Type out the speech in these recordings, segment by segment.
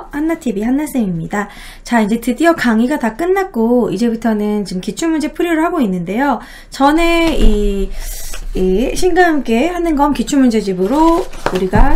안녕하세요. 한나TV 한나쌤입니다. 자, 이제 드디어 강의가 다 끝났고 이제부터는 지금 기출문제 풀이를 하고 있는데요. 전에 이 신과 함께 하는 건 기출문제집으로 우리가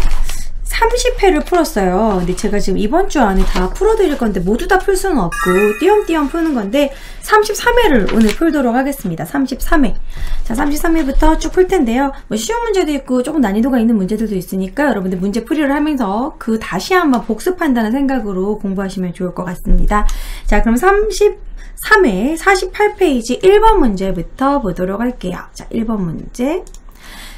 30회를 풀었어요. 근데 제가 지금 이번 주 안에 다 풀어드릴 건데 모두 다 풀 수는 없고 띄엄띄엄 푸는 건데 33회를 오늘 풀도록 하겠습니다. 33회. 자, 33회부터 쭉 풀 텐데요. 뭐 쉬운 문제도 있고 조금 난이도가 있는 문제들도 있으니까 여러분들 문제 풀이를 하면서 그 다시 한번 복습한다는 생각으로 공부하시면 좋을 것 같습니다. 자, 그럼 33회 48페이지 1번 문제부터 보도록 할게요. 자, 1번 문제.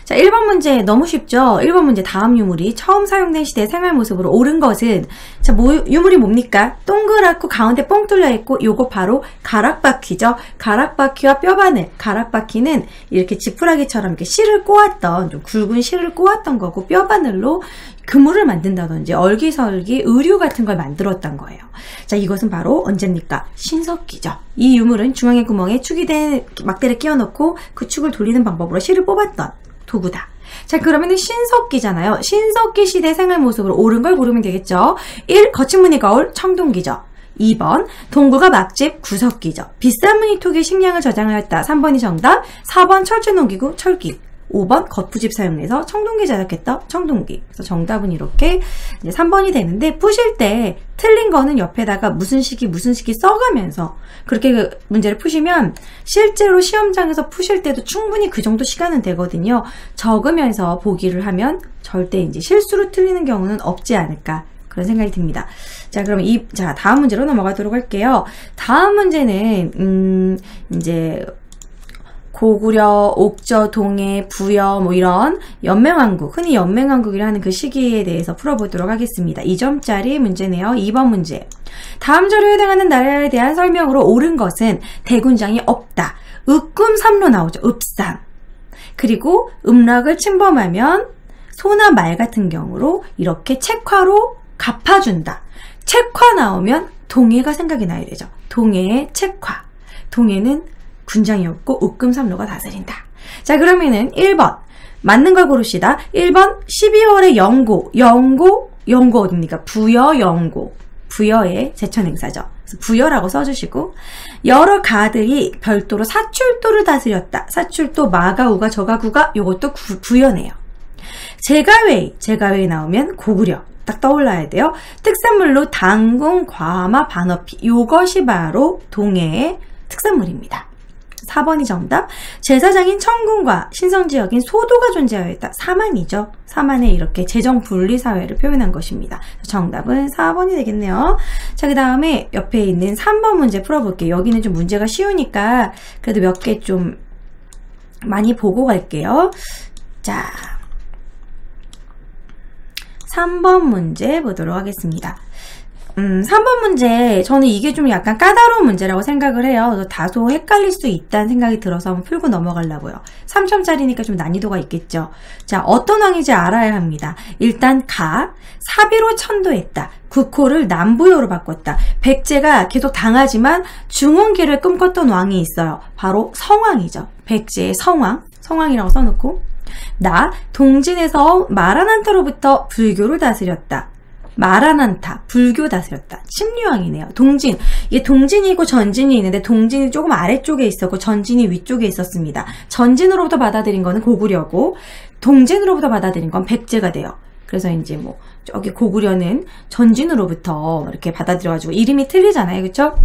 자, 1번 문제 너무 쉽죠? 1번 문제 다음 유물이 처음 사용된 시대의 생활 모습으로 옳은 것은 자, 유물이 뭡니까? 동그랗고 가운데 뻥 뚫려 있고 요거 바로 가락바퀴죠. 가락바퀴와 뼈바늘. 가락바퀴는 이렇게 지푸라기처럼 이렇게 실을 꼬았던 좀 굵은 실을 꼬았던 거고 뼈바늘로 그물을 만든다든지 얼기설기 의류 같은 걸 만들었던 거예요. 자, 이것은 바로 언제입니까? 신석기죠. 이 유물은 중앙의 구멍에 축이 된 막대를 끼워 넣고 그 축을 돌리는 방법으로 실을 뽑았던 도구다. 자, 그러면은 신석기잖아요. 신석기 시대 생활 모습으로 옳은 걸 고르면 되겠죠. 1. 거친 무늬 거울, 청동기죠. 2번, 동굴과 막집, 구석기죠. 비싼 무늬 톡에 식량을 저장하였다. 3번이 정답. 4번, 철제 농기구, 철기. 5번, 겉푸집 사용해서 청동기 제작했다. 청동기. 그래서 정답은 이렇게 이제 3번이 되는데 푸실 때 틀린 거는 옆에다가 무슨 시기 써가면서 그렇게 그 문제를 푸시면 실제로 시험장에서 푸실 때도 충분히 그 정도 시간은 되거든요. 적으면서 보기를 하면 절대 이제 실수로 틀리는 경우는 없지 않을까. 그런 생각이 듭니다. 자, 그럼 자, 다음 문제로 넘어가도록 할게요. 다음 문제는 이제 고구려, 옥저, 동해, 부여 뭐 이런 연맹왕국, 흔히 연맹왕국이라 하는 그 시기에 대해서 풀어보도록 하겠습니다. 2점짜리 문제네요. 2번 문제. 다음 절에 해당하는 나라에 대한 설명으로 옳은 것은 대군장이 없다. 읍금삼로 나오죠. 읍상. 그리고 음락을 침범하면 소나 말 같은 경우로 이렇게 책화로 갚아준다. 책화 나오면 동해가 생각이 나야 되죠. 동해의 책화. 동해는 군장이 없고 읍금삼로가 다스린다. 자, 그러면은 1번 맞는 걸 고르시다. 1번 12월의 영고 어딥니까? 부여 영고. 부여의 제천 행사죠. 그래서 부여라고 써주시고 여러 가들이 별도로 사출도를 다스렸다. 사출도 마가우가 저가구가 요것도 부여네요. 제가웨이 나오면 고구려. 딱 떠올라야 돼요. 특산물로 당궁, 과마, 반어피. 요것이 바로 동해의 특산물입니다. 4번이 정답. 제사장인 청군과 신성지역인 소도가 존재하였다. 사만이죠. 사만에 이렇게 재정분리사회를 표현한 것입니다. 정답은 4번이 되겠네요. 자, 그 다음에 옆에 있는 3번 문제 풀어볼게요. 여기는 좀 문제가 쉬우니까 그래도 몇 개 좀 많이 보고 갈게요. 자, 3번 문제 보도록 하겠습니다. 3번 문제, 저는 이게 좀 약간 까다로운 문제라고 생각을 해요. 그래서 다소 헷갈릴 수 있다는 생각이 들어서 한번 풀고 넘어가려고요. 3점짜리니까 좀 난이도가 있겠죠. 자, 어떤 왕인지 알아야 합니다. 일단 사비로 천도했다. 국호를 남부여로 바꿨다. 백제가 계속 당하지만 중흥기를 꿈꿨던 왕이 있어요. 바로 성왕이죠. 백제의 성왕이라고 써놓고 동진에서 마라난타로부터 불교를 다스렸다. 마라난타, 불교 다스렸다. 침류왕이네요. 동진. 이게 동진이고 전진이 있는데 동진이 조금 아래쪽에 있었고 전진이 위쪽에 있었습니다. 전진으로부터 받아들인 거는 고구려고 동진으로부터 받아들인 건 백제가 돼요. 그래서 이제 뭐 저기 고구려는 전진으로부터 이렇게 받아들여가지고 이름이 틀리잖아요. 그쵸?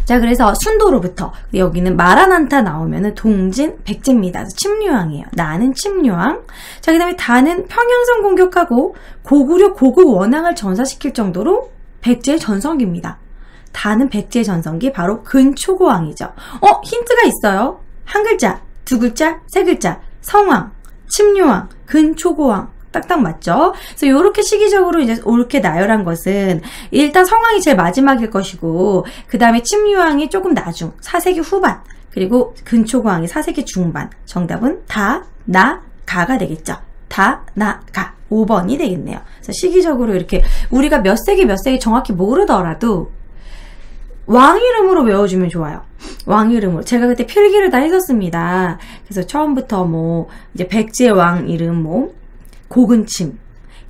자, 그래서 순도로부터 여기는 마라난타 나오면은 동진 백제입니다. 그래서 침류왕이에요. 나는 침류왕. 자, 그 다음에 다는 평양성 공격하고 고구려 고국 원앙을 전사시킬 정도로 백제의 전성기입니다. 다는 백제의 전성기 바로 근초고왕이죠. 힌트가 있어요. 한 글자, 두 글자, 세 글자. 성왕, 침류왕, 근초고왕. 딱딱 맞죠? 그래서 이렇게 시기적으로 이제 옳게 나열한 것은 일단 성왕이 제일 마지막일 것이고 그 다음에 침류왕이 조금 나중 4세기 후반 그리고 근초고왕이 4세기 중반. 정답은 가가 되겠죠. 가 5번이 되겠네요. 그래서 시기적으로 이렇게 우리가 몇 세기 정확히 모르더라도 왕 이름으로 외워주면 좋아요. 왕 이름으로. 제가 그때 필기를 다 했었습니다. 그래서 처음부터 뭐 이제 백제 왕 이름 고근침,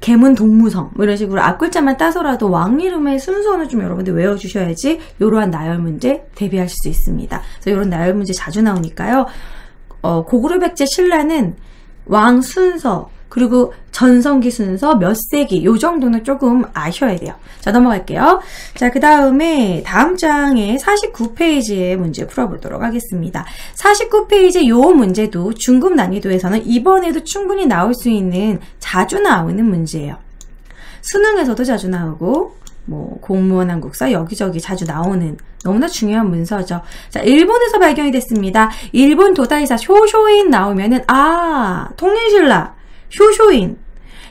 개문 동무성 뭐 이런 식으로 앞글자만 따서라도 왕 이름의 순서는 좀 여러분들 외워주셔야지 이러한 나열 문제 대비하실 수 있습니다. 그래서 이런 나열 문제 자주 나오니까요. 고구려백제 신라는 왕 순서 그리고 전성기 순서 몇 세기 요 정도는 조금 아셔야 돼요. 자, 넘어갈게요. 자, 그 다음에 다음 장의 49페이지의 문제 풀어보도록 하겠습니다. 49페이지 요 문제도 중급 난이도에서는 이번에도 충분히 나올 수 있는 자주 나오는 문제예요. 수능에서도 자주 나오고 뭐 공무원 한국사 여기저기 자주 나오는 너무나 중요한 문서죠. 자, 일본에서 발견이 됐습니다. 일본 도다이사 쇼쇼인 나오면은 통일신라 쇼쇼인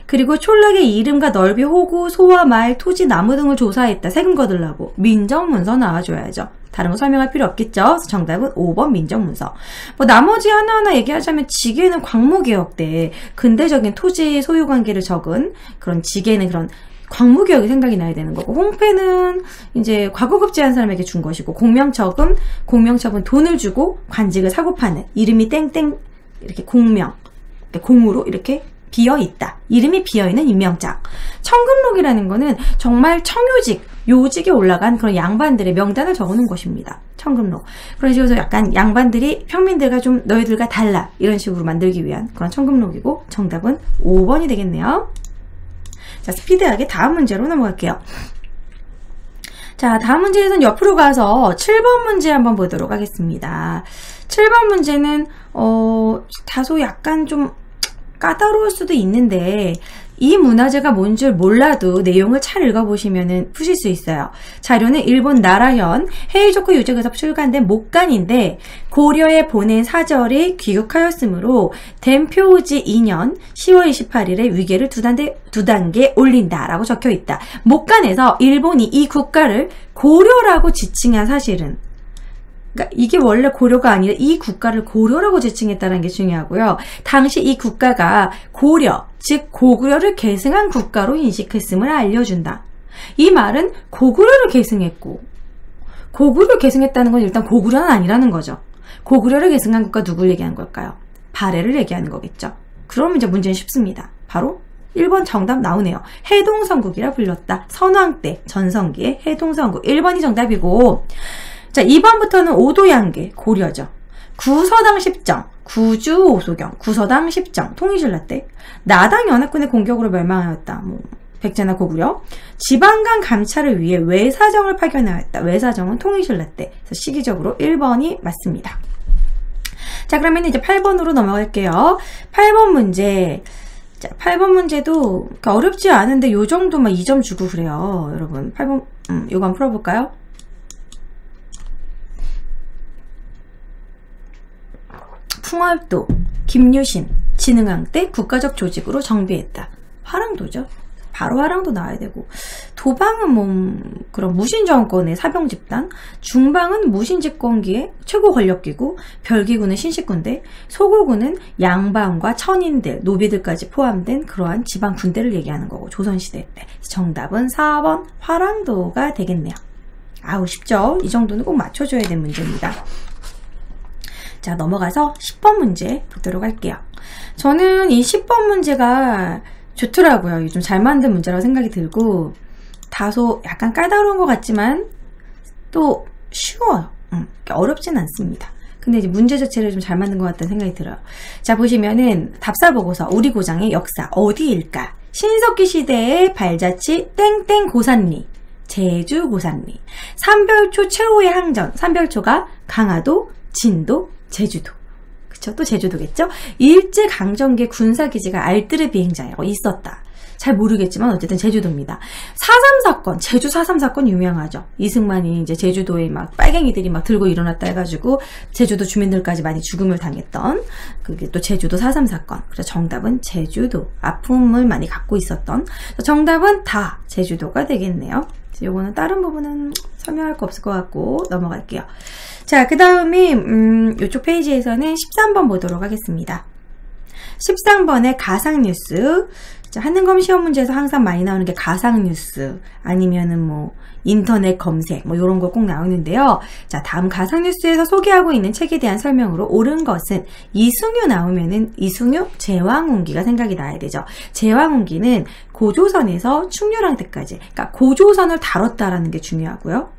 그리고 촌락의 이름과 넓이, 호구, 소와 말, 토지, 나무 등을 조사했다. 세금 거둘라고 민정문서 나와줘야죠. 다른 거 설명할 필요 없겠죠? 그래서 정답은 5번 민정문서. 뭐 나머지 하나하나 얘기하자면 지게는 광무개혁 때 근대적인 토지 소유 관계를 적은 그런 지게는 그런 광무개혁이 생각이 나야 되는 거고, 홍패는 이제 과거급제한 사람에게 준 것이고, 공명척은 돈을 주고 관직을 사고 파는 이름이 땡땡 이렇게 공으로 이렇게 비어있다. 이름이 비어있는 임명장. 청금록이라는 거는 정말 청요직, 요직에 올라간 그런 양반들의 명단을 적어놓은 것입니다. 청금록. 그런 식으로 약간 양반들이 평민들과 좀 너희들과 달라 이런 식으로 만들기 위한 그런 청금록이고, 정답은 5번이 되겠네요. 자, 스피드하게 다음 문제로 넘어갈게요. 자, 다음 문제에서는 옆으로 가서 7번 문제 한번 보도록 하겠습니다. 7번 문제는 다소 약간 좀 까다로울 수도 있는데 이 문화재가 뭔 줄 몰라도 내용을 잘 읽어보시면 푸실 수 있어요. 자료는 일본 나라현 헤이조쿠 유적에서 출간된 목간인데 고려에 보낸 사절이 귀국하였으므로 덴표우지 2년 10월 28일에 위계를 두 단계 올린다라고 적혀있다. 목간에서 일본이 이 국가를 고려라고 지칭한 사실은, 그러니까 이게 원래 고려가 아니라 이 국가를 고려라고 지칭했다는 게 중요하고요. 당시 이 국가가 고려, 즉 고구려를 계승한 국가로 인식했음을 알려준다. 이 말은 고구려를 계승했고, 고구려를 계승했다는 건 일단 고구려는 아니라는 거죠. 고구려를 계승한 국가 누굴 얘기하는 걸까요? 발해를 얘기하는 거겠죠. 그럼 이제 문제는 쉽습니다. 바로 1번 정답 나오네요. 해동성국이라 불렸다. 선왕 때 전성기의 해동성국. 1번이 정답이고, 자, 2번부터는 오도양계, 고려죠. 구서당 10정, 구주 오소경, 구서당 10정, 통일신라 때. 나당 연합군의 공격으로 멸망하였다. 백제나 고구려. 지방간 감찰을 위해 외사정을 파견하였다. 외사정은 통일신라 때. 그래서 시기적으로 1번이 맞습니다. 자, 그러면 이제 8번으로 넘어갈게요. 8번 문제. 자, 8번 문제도 어렵지 않은데 요 정도만 2점 주고 그래요. 여러분, 8번, 요거 한번 풀어볼까요? 풍월도, 김유신, 진흥왕 때 국가적 조직으로 정비했다. 화랑도죠. 바로 화랑도 나와야 되고, 도방은 그런 무신정권의 사병집단, 중방은 무신집권기의 최고 권력기구, 별기구는 신식군대, 소고구는 양반과 천인들, 노비들까지 포함된 그러한 지방 군대를 얘기하는 거고, 조선시대 때. 정답은 4번 화랑도가 되겠네요. 아우, 쉽죠? 이 정도는 꼭 맞춰줘야 되는 문제입니다. 자, 넘어가서 10번 문제 보도록 할게요. 저는 이 10번 문제가 좋더라고요. 요즘 잘 만든 문제라고 생각이 들고, 다소 약간 까다로운 것 같지만 또 쉬워요. 어렵진 않습니다. 근데 이제 문제 자체를 좀 잘 만든 것 같다는 생각이 들어요. 자, 보시면은 답사보고서 우리 고장의 역사 어디일까? 신석기 시대의 발자취 땡땡 고산리, 제주 고산리. 삼별초 최후의 항전, 삼별초가 강화도, 진도, 제주도. 그쵸? 또 제주도겠죠? 일제강점기 군사기지가 알뜰의 비행장이라고 있었다. 잘 모르겠지만 어쨌든 제주도입니다. 4.3 사건, 제주 4.3 사건 유명하죠. 이승만이 이제 제주도에 막 빨갱이들이 막 들고 일어났다 해가지고 제주도 주민들까지 많이 죽음을 당했던 그게 또 제주도 4.3 사건. 그래서 정답은 제주도. 아픔을 많이 갖고 있었던. 정답은 다 제주도가 되겠네요. 요거는 다른 부분은 설명할 거 없을 것 같고 넘어갈게요. 자, 그 다음에 이쪽 페이지에서는 13번 보도록 하겠습니다. 13번에 가상뉴스. 자, 한능검 시험 문제에서 항상 많이 나오는 게 가상뉴스 아니면은 뭐 인터넷 검색 뭐 이런 거 꼭 나오는데요. 자, 다음 가상뉴스에서 소개하고 있는 책에 대한 설명으로 옳은 것은 이승유 나오면은 이승유 제왕운기가 생각이 나야 되죠. 제왕운기는 고조선에서 충렬왕 때까지, 그러니까 고조선을 다뤘다라는 게 중요하고요.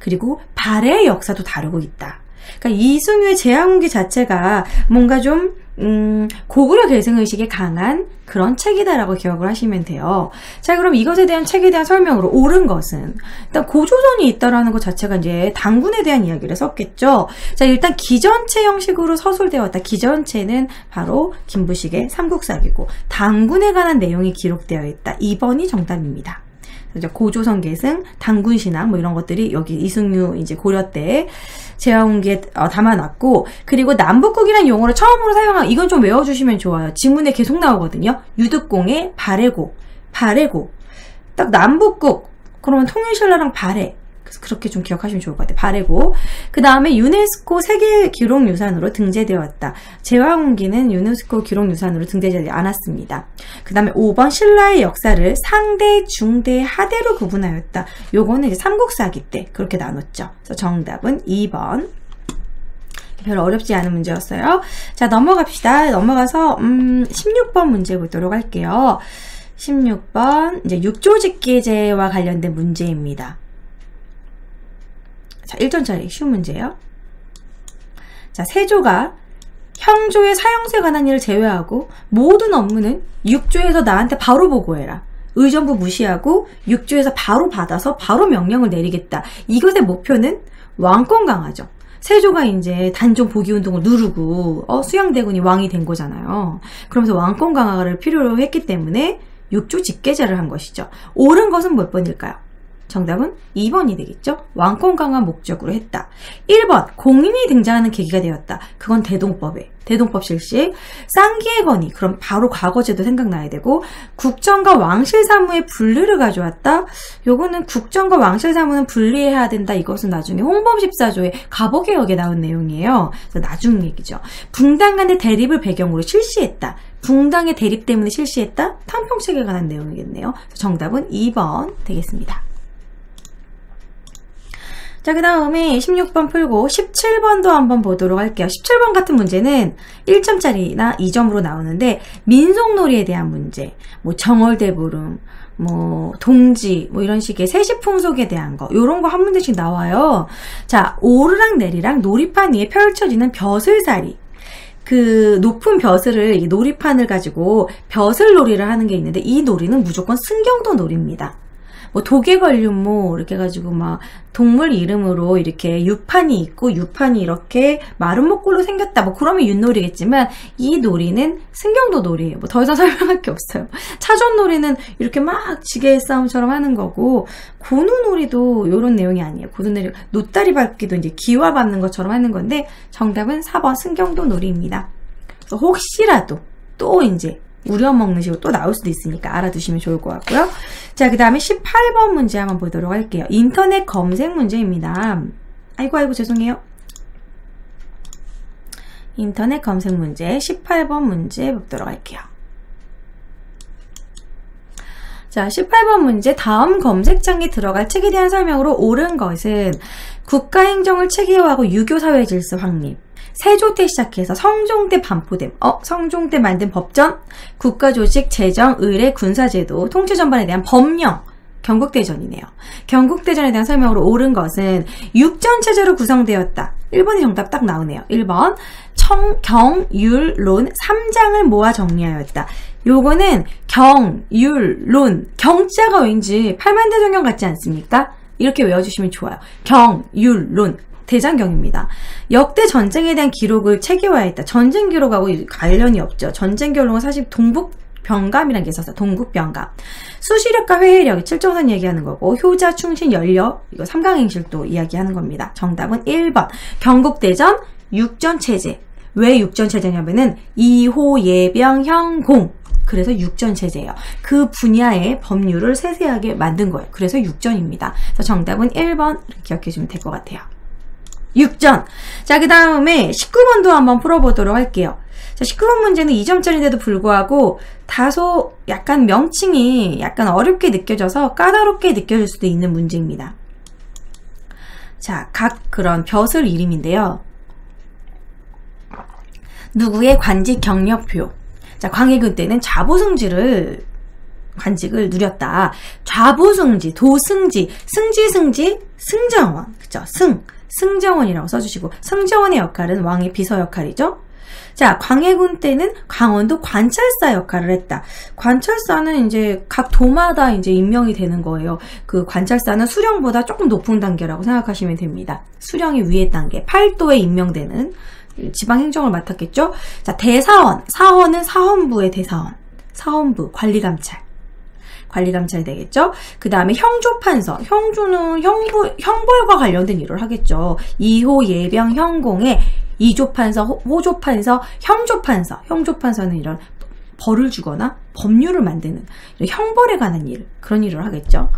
그리고 발해의 역사도 다루고 있다. 그러니까 이승유의 제왕운기 자체가 뭔가 좀 고구려 계승의식이 강한 그런 책이다라고 기억을 하시면 돼요. 자, 그럼 이것에 대한 책에 대한 설명으로 옳은 것은 일단 고조선이 있다라는 것 자체가 이제 당군에 대한 이야기를 썼겠죠. 자, 일단 기전체 형식으로 서술되었다. 기전체는 바로 김부식의 삼국사기고 당군에 관한 내용이 기록되어 있다. 2번이 정답입니다. 고조선 계승, 당군 신앙 뭐 이런 것들이 여기 이승유 이제 고려 때 제왕운기에 담아놨고, 그리고 남북국이라는 용어를 처음으로 사용한, 이건 좀 외워주시면 좋아요. 지문에 계속 나오거든요. 유득공의 발해고, 발해고, 딱 남북국 그러면 통일신라랑 발해. 그래서 그렇게 좀 기억하시면 좋을 것 같아요. 발해고. 그 다음에 유네스코 세계기록유산으로 등재되었다. 제왕운기는 유네스코 기록유산으로 등재되지 않았습니다. 그 다음에 5번 신라의 역사를 상대, 중대, 하대로 구분하였다. 요거는 이제 삼국사기 때 그렇게 나눴죠. 그래서 정답은 2번. 별로 어렵지 않은 문제였어요. 자, 넘어갑시다. 넘어가서 16번 문제 보도록 할게요. 16번 이제 육조직계제와 관련된 문제입니다. 자, 1점짜리 쉬운 문제예요. 자, 세조가 형조의 사형수에 관한 일을 제외하고 모든 업무는 육조에서 나한테 바로 보고해라. 의정부 무시하고 육조에서 바로 받아서 바로 명령을 내리겠다. 이것의 목표는 왕권 강화죠. 세조가 이제 단종 복위 운동을 누르고 수양대군이 왕이 된 거잖아요. 그러면서 왕권 강화를 필요로 했기 때문에 육조 직계제를 한 것이죠. 옳은 것은 몇 번일까요? 정답은 2번이 되겠죠. 왕권 강화 목적으로 했다. 1번 공인이 등장하는 계기가 되었다. 그건 대동법 실시. 쌍기의 건의, 그럼 바로 과거제도 생각나야 되고, 국정과 왕실 사무의 분리를 가져왔다. 요거는 국정과 왕실 사무는 분리해야 된다. 이것은 나중에 홍범 14조의 갑오개혁에 나온 내용이에요. 그래서 나중 얘기죠. 붕당 간의 대립을 배경으로 실시했다. 붕당의 대립 때문에 실시했다. 탕평책에 관한 내용이겠네요. 정답은 2번 되겠습니다. 자, 그 다음에 16번 풀고 17번도 한번 보도록 할게요. 17번 같은 문제는 1점짜리나 2점으로 나오는데, 민속놀이에 대한 문제, 뭐 정월대보름, 뭐 동지, 뭐 이런 식의 세시풍속에 대한 거, 요런 거 한 문제씩 나와요. 자, 오르락 내리락 놀이판 위에 펼쳐지는 벼슬살이, 그 높은 벼슬을, 놀이판을 가지고 벼슬놀이를 하는 게 있는데, 이 놀이는 무조건 승경도 놀이입니다. 뭐 도개관륜모 이렇게 해가지고 막 동물 이름으로 이렇게 유판이 있고 유판이 이렇게 마른 목골로 생겼다, 뭐 그러면 윷놀이겠지만, 이 놀이는 승경도 놀이에요. 뭐 더 이상 설명할 게 없어요. 차전놀이는 이렇게 막 지게 싸움처럼 하는 거고, 고누놀이도 이런 내용이 아니에요. 고누놀이 노다리 밟기도 이제 기와 밟는 것처럼 하는 건데, 정답은 4번 승경도 놀이입니다. 그래서 혹시라도 또 이제 우려먹는 식으로 또 나올 수도 있으니까 알아두시면 좋을 것 같고요. 자, 그 다음에 18번 문제 한번 보도록 할게요. 인터넷 검색 문제입니다. 아이고 죄송해요. 인터넷 검색 문제 18번 문제 보도록 할게요. 자, 18번 문제, 다음 검색창에 들어갈 책에 대한 설명으로 옳은 것은 국가행정을 체계화하고 유교사회 질서 확립, 세조 때 시작해서 성종 때 반포됨, 성종 때 만든 법전, 국가조직, 재정, 의례, 군사제도, 통치 전반에 대한 법령, 경국대전이네요. 경국대전에 대한 설명으로 옳은 것은 육전체제로 구성되었다. 1번이 정답 딱 나오네요. 1번 경율론 3장을 모아 정리하였다. 요거는 경율론, 경자가 왠지 팔만대장경 같지 않습니까? 이렇게 외워주시면 좋아요. 경율론, 대장경입니다. 역대 전쟁에 대한 기록을 체계화했다. 전쟁 기록하고 관련이 없죠. 전쟁 기록은 사실 동북병감이라는 게 있었어요. 동국병감. 수시력과 회의력, 칠정선 얘기하는 거고, 효자, 충신, 연력, 이거 삼강행실도 이야기하는 겁니다. 정답은 1번 경국대전 육전체제. 왜 육전체제냐면은 이호, 예병, 형공, 그래서 육전체제예요. 그 분야의 법률을 세세하게 만든 거예요. 그래서 육전입니다. 그래서 정답은 1번 이렇게 기억해주면 될 것 같아요. 육전. 자, 그 다음에 19번도 한번 풀어보도록 할게요. 자, 시끄러운 문제는 2점짜리인데도 불구하고 다소 약간 명칭이 약간 어렵게 느껴져서 까다롭게 느껴질 수도 있는 문제입니다. 자, 각 그런 벼슬 이름인데요. 누구의 관직 경력표. 자, 광해군 때는 좌보승지를 관직을 누렸다. 좌보승지, 도승지, 승지, 승정원. 그쵸? 승정원이라고 써주시고, 승정원의 역할은 왕의 비서 역할이죠. 자, 광해군 때는 강원도 관찰사 역할을 했다. 관찰사는 이제 각 도마다 이제 임명이 되는 거예요. 그 관찰사는 수령보다 조금 높은 단계라고 생각하시면 됩니다. 수령이 위의 단계, 8도에 임명되는 지방행정을 맡았겠죠. 자, 대사원, 사원은 사헌부의 대사원, 사헌부, 관리감찰이 되겠죠. 그 다음에 형조판서, 형조는 형벌과 관련된 일을 하겠죠. 2호 예병 형공의 2조판서, 호조판서, 형조판서는 이런 벌을 주거나 법률을 만드는 형벌에 관한 일, 그런 일을 하겠죠.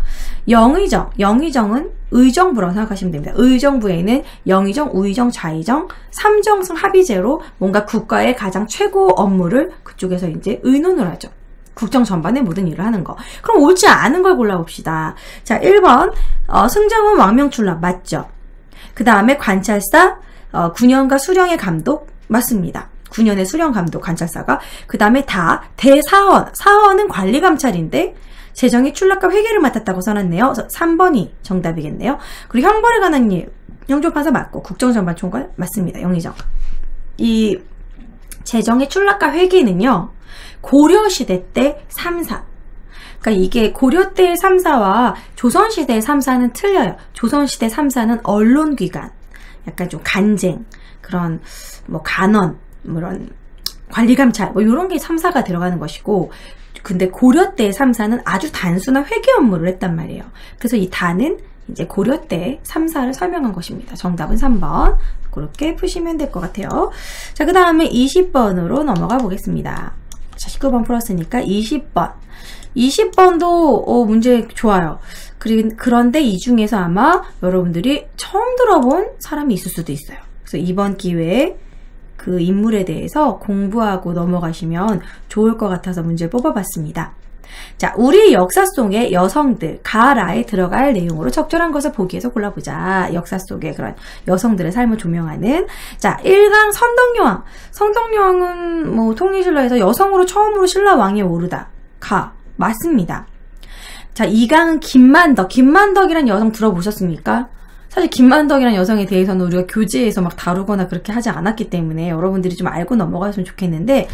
영의정은 의정부라고 생각하시면 됩니다. 의정부에는 영의정, 우의정, 좌의정, 3정승 합의제로 뭔가 국가의 가장 최고 업무를 그쪽에서 이제 의논을 하죠. 국정 전반의 모든 일을 하는 거. 그럼 옳지 않은 걸 골라봅시다. 자, 1번 승정원 왕명출납 맞죠? 그 다음에 관찰사 9년과 수령의 감독 맞습니다. 9년의 수령 감독 관찰사가. 그 다음에 사원은 관리감찰인데 재정의 출납과 회계를 맡았다고 써놨네요. 3번이 정답이겠네요. 그리고 형벌에 관한 일, 형조판사 맞고 국정전반총괄 맞습니다. 영의정. 이 재정의 출납과 회계는요, 고려시대 때 3사. 그러니까 이게 고려 때의 3사와 조선시대의 3사는 틀려요. 조선시대 3사는 언론기관, 약간 좀 간쟁, 그런 뭐 간언, 이런 관리감찰, 뭐 이런 게 3사가 들어가는 것이고, 근데 고려 때의 3사는 아주 단순한 회계 업무를 했단 말이에요. 그래서 이 다는 이제 고려 때 3사를 설명한 것입니다. 정답은 3번. 그렇게 푸시면 될 것 같아요. 자, 그 다음에 20번으로 넘어가 보겠습니다. 자, 19번 풀었으니까 20번. 20번도 문제 좋아요. 그런데 이 중에서 아마 여러분들이 처음 들어본 사람이 있을 수도 있어요. 그래서 이번 기회에 그 인물에 대해서 공부하고 넘어가시면 좋을 것 같아서 문제를 뽑아봤습니다. 자, 우리 역사 속의 여성들, 가라에 들어갈 내용으로 적절한 것을 보기에서 골라보자. 역사 속의 그런 여성들의 삶을 조명하는. 자, 1강 선덕여왕. 선덕여왕은 뭐 통일신라에서 여성으로 처음으로 신라왕에 오르다. 맞습니다. 자, 2강은 김만덕. 김만덕이란 여성 들어보셨습니까? 사실 김만덕이라는 여성에 대해서는 우리가 교재에서 막 다루거나 그렇게 하지 않았기 때문에 여러분들이 좀 알고 넘어갔으면 좋겠는데,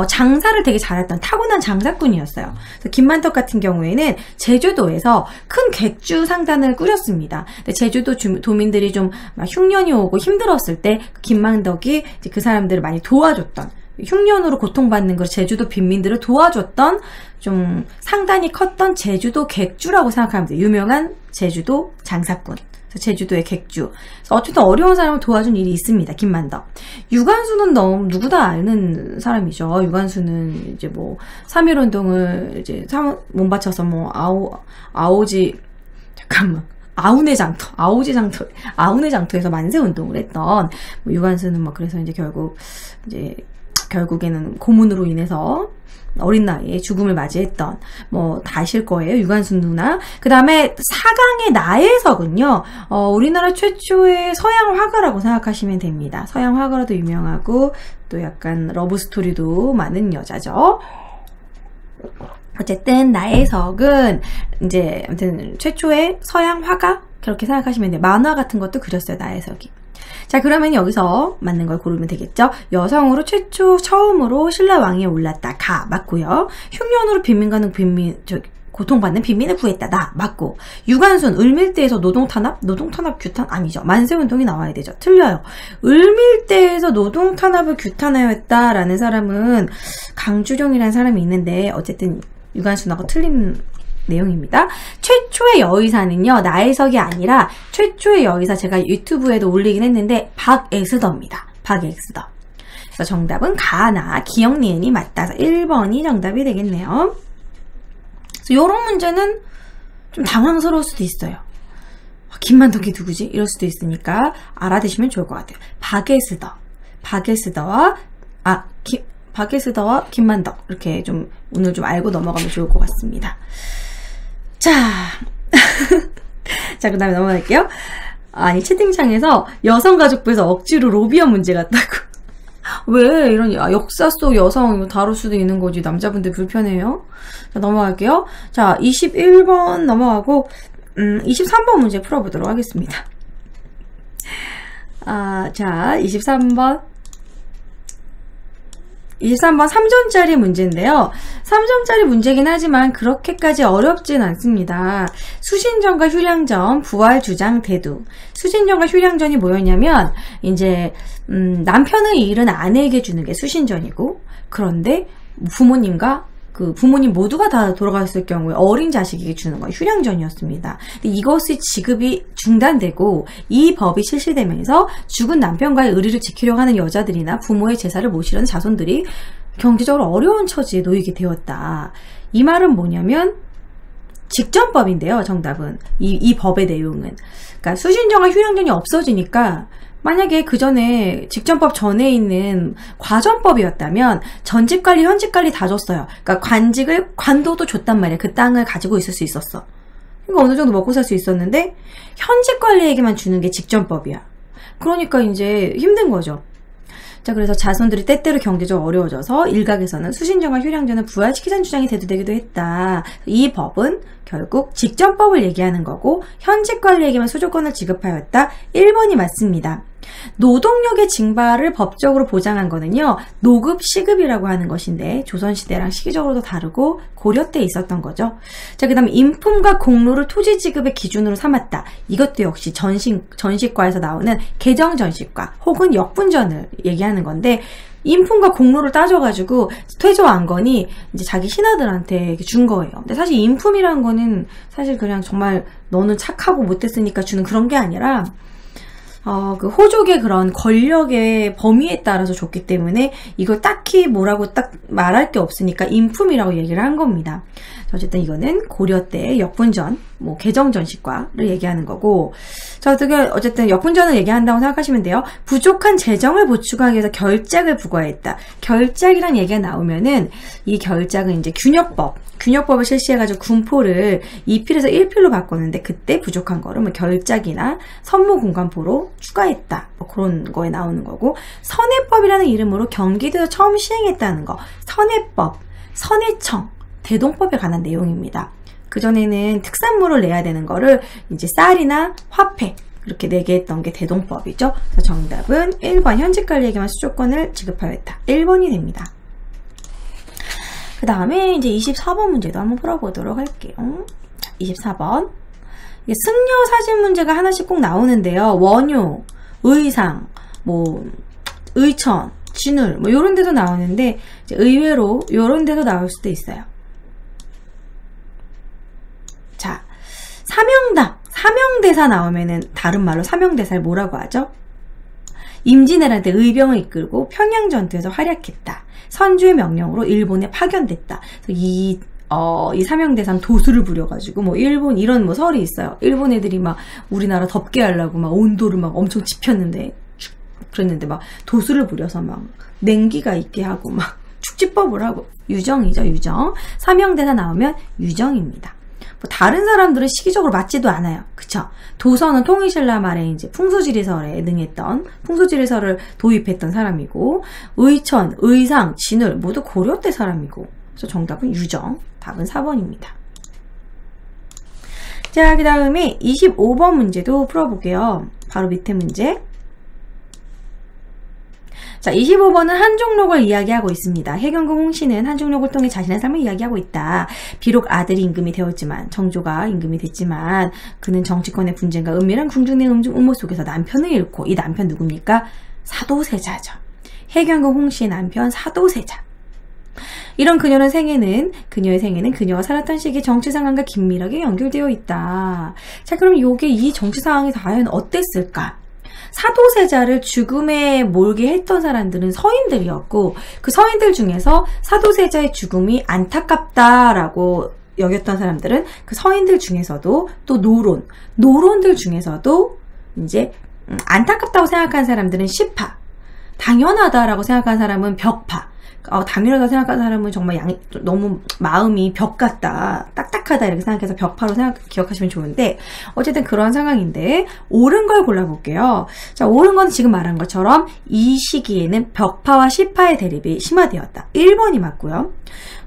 장사를 되게 잘했던 타고난 장사꾼이었어요. 그래서 김만덕 같은 경우에는 제주도에서 큰 객주 상단을 꾸렸습니다. 근데 제주도 도민들이 좀 막 흉년이 오고 힘들었을 때 김만덕이 이제 그 사람들을 많이 도와줬던, 흉년으로 고통받는 걸 제주도 빈민들을 도와줬던 좀 상단이 컸던 제주도 객주라고 생각하면 돼요. 유명한 제주도 장사꾼. 제주도의 객주. 어쨌든 어려운 사람을 도와준 일이 있습니다. 김만덕. 유관수는 너무 누구 다 아는 사람이죠. 유관수는 이제 뭐 3.1운동을 이제 몸바쳐서 뭐 아우지 아우네 장터에서 만세 운동을 했던 뭐 유관수는 뭐 그래서 이제 결국에는 고문으로 인해서 어린 나이에 죽음을 맞이했던, 뭐 다 아실 거예요. 유관수 누나. 그 다음에 4강의 나혜석은요, 우리나라 최초의 서양 화가라고 생각하시면 됩니다. 서양 화가로도 유명하고 또 약간 러브스토리도 많은 여자죠. 어쨌든 나혜석은 이제 아무튼 최초의 서양 화가, 그렇게 생각하시면 돼요. 만화 같은 것도 그렸어요, 나혜석이. 자, 그러면 여기서 맞는 걸 고르면 되겠죠. 여성으로 처음으로 신라왕위에 올랐다. 맞고요. 흉년으로 고통받는 빈민을 구했다. 맞고. 유관순, 을밀대에서 노동탄압 규탄? 아니죠. 만세운동이 나와야 되죠. 틀려요. 을밀대에서 노동탄압을 규탄하였다라는 사람은 강주룡이라는 사람이 있는데, 어쨌든 유관순하고 틀린 내용입니다. 최초의 여의사는요, 나혜석이 아니라 최초의 여의사, 제가 유튜브에도 올리긴 했는데 박에스더입니다. 박에스더. 그래서 정답은 가나, 기억 니은이 맞다서 1번이 정답이 되겠네요. 그래서 이런 문제는 좀 당황스러울 수도 있어요. 김만덕이 누구지? 이럴 수도 있으니까 알아두시면 좋을 것 같아요. 박에스더와 박예스더와 김만덕 이렇게 좀 오늘 좀 알고 넘어가면 좋을 것 같습니다. 자, 자, 그 다음에 넘어갈게요. 아니, 채팅창에서 여성가족부에서 억지로 로비언 문제 같다고. 왜 이런 역사 속 여성 이거 다룰 수도 있는 거지. 남자분들 불편해요. 자, 넘어갈게요. 자, 21번 넘어가고 23번 문제 풀어보도록 하겠습니다. 자, 23번 3점짜리 문제인데요. 3점짜리 문제긴 하지만 그렇게까지 어렵진 않습니다. 수신전과 휴량전, 부활, 주장, 대두. 수신전과 휴량전이 뭐였냐면 이제 남편의 일은 아내에게 주는 게 수신전이고, 그런데 부모님 모두가 다 돌아갔을 경우에 어린 자식에게 주는 건 휴량전이었습니다. 근데 이것의 지급이 중단되고 이 법이 실시되면서 죽은 남편과의 의리를 지키려고 하는 여자들이나 부모의 제사를 모시려는 자손들이 경제적으로 어려운 처지에 놓이게 되었다. 이 말은 뭐냐면 직전법인데요. 정답은 이 법의 내용은, 그러니까 수신전과 휴량전이 없어지니까, 만약에 그 전에 직전법 전에 있는 과전법이었다면 전집관리, 현집관리 다 줬어요. 그러니까 관도도 줬단 말이야. 그 땅을 가지고 있을 수 있었어. 그러니까 어느 정도 먹고 살 수 있었는데 현집관리에게만 주는 게 직전법이야. 그러니까 이제 힘든 거죠. 자, 그래서 자손들이 때때로 경제적으로 어려워져서 일각에서는 수신전과 휴량전은 부활시키자는 주장이 대두되기도 했다. 이 법은 결국 직전법을 얘기하는 거고 현직관리에게만 수조권을 지급하였다. 1번이 맞습니다. 노동력의 증발을 법적으로 보장한 거는요, 노급, 시급이라고 하는 것인데 조선시대랑 시기적으로도 다르고 고려 때 있었던 거죠. 자, 그 다음에 인품과 공로를 토지 지급의 기준으로 삼았다. 이것도 역시 전식과에서 나오는 개정전식과 혹은 역분전을 얘기하는 건데, 인품과 공로를 따져가지고 퇴조안건이 이제 자기 신하들한테 준 거예요. 근데 사실 인품이라는 거는 사실 그냥 정말 너는 착하고 못됐으니까 주는 그런 게 아니라 그 호족의 그런 권력의 범위에 따라서 줬기 때문에 이걸 딱히 뭐라고 딱 말할 게 없으니까 인품이라고 얘기를 한 겁니다. 어쨌든 이거는 고려 때 역분전, 개정전식과를 얘기하는 거고, 자, 어쨌든 역분전을 얘기한다고 생각하시면 돼요. 부족한 재정을 보충하기 위해서 결작을 부과했다. 결작이란 얘기가 나오면은 이 결작은 이제 균역법을 실시해가지고 군포를 2필에서 1필로 바꿨는데 그때 부족한 거를 결작이나 선무공관포로 추가했다. 그런 거에 나오는 거고, 선해법이라는 이름으로 경기도에서 처음 시행했다는 거. 선해법, 선해청, 대동법에 관한 내용입니다. 그전에는 특산물을 내야 되는 거를 이제 쌀이나 화폐 이렇게 내게 했던 게 대동법이죠. 그래서 정답은 1번 현직관리에게만 수조권을 지급하였다. 1번이 됩니다. 그 다음에 이제 24번 문제도 한번 풀어보도록 할게요. 24번. 승려 사진 문제가 하나씩 꼭 나오는데요. 원효, 의상, 의천, 진울, 요런 데도 나오는데, 이제 의외로 요런 데도 나올 수도 있어요. 자, 사명대사 나오면은 다른 말로 사명대사를 뭐라고 하죠? 임진왜란 때 의병을 이끌고 평양전투에서 활약했다. 선주의 명령으로 일본에 파견됐다. 이 사명대사는 도수를 부려가지고 일본 이런 설이 있어요. 일본 애들이 막 우리나라 덥게 하려고 막 온도를 막 엄청 지폈는데 그랬는데 막 도수를 부려서 막 냉기가 있게 하고 막 축지법을 하고 유정이죠, 유정. 사명대사 나오면 유정입니다. 다른 사람들은 시기적으로 맞지도 않아요. 그쵸? 도서는 통일신라 말에 이제 풍수지리설에 능했던, 풍수지리설을 도입했던 사람이고, 의천, 의상, 진울 모두 고려 때 사람이고, 그래서 정답은 유정. 답은 4번입니다. 자, 그 다음에 25번 문제도 풀어볼게요. 바로 밑에 문제. 자, 25번은 한중록을 이야기하고 있습니다. 해경궁 홍씨는 한중록을 통해 자신의 삶을 이야기하고 있다. 비록 아들이 임금이 되었지만, 정조가 임금이 됐지만 그는 정치권의 분쟁과 은밀한 궁중 내 음모 속에서 남편을 잃고, 이 남편 누굽니까? 사도세자죠. 해경궁 홍씨의 남편 사도세자. 이런 그녀의 생애는 그녀가 살았던 시기 정치 상황과 긴밀하게 연결되어 있다. 자, 그럼 이 정치 상황이 과연 어땠을까? 사도세자를 죽음에 몰게 했던 사람들은 서인들이었고, 그 서인들 중에서 사도세자의 죽음이 안타깝다라고 여겼던 사람들은 그 서인들 중에서도 또 노론들 중에서도 이제 안타깝다고 생각한 사람들은 시파, 당연하다라고 생각하는 사람은 벽파. 당연하다고 생각하는 사람은 정말 너무 마음이 벽 같다, 딱딱하다 이렇게 생각해서 벽파로 기억하시면 좋은데, 어쨌든 그런 상황인데 옳은 걸 골라볼게요. 자, 옳은 건 지금 말한 것처럼 이 시기에는 벽파와 시파의 대립이 심화되었다. 1번이 맞고요.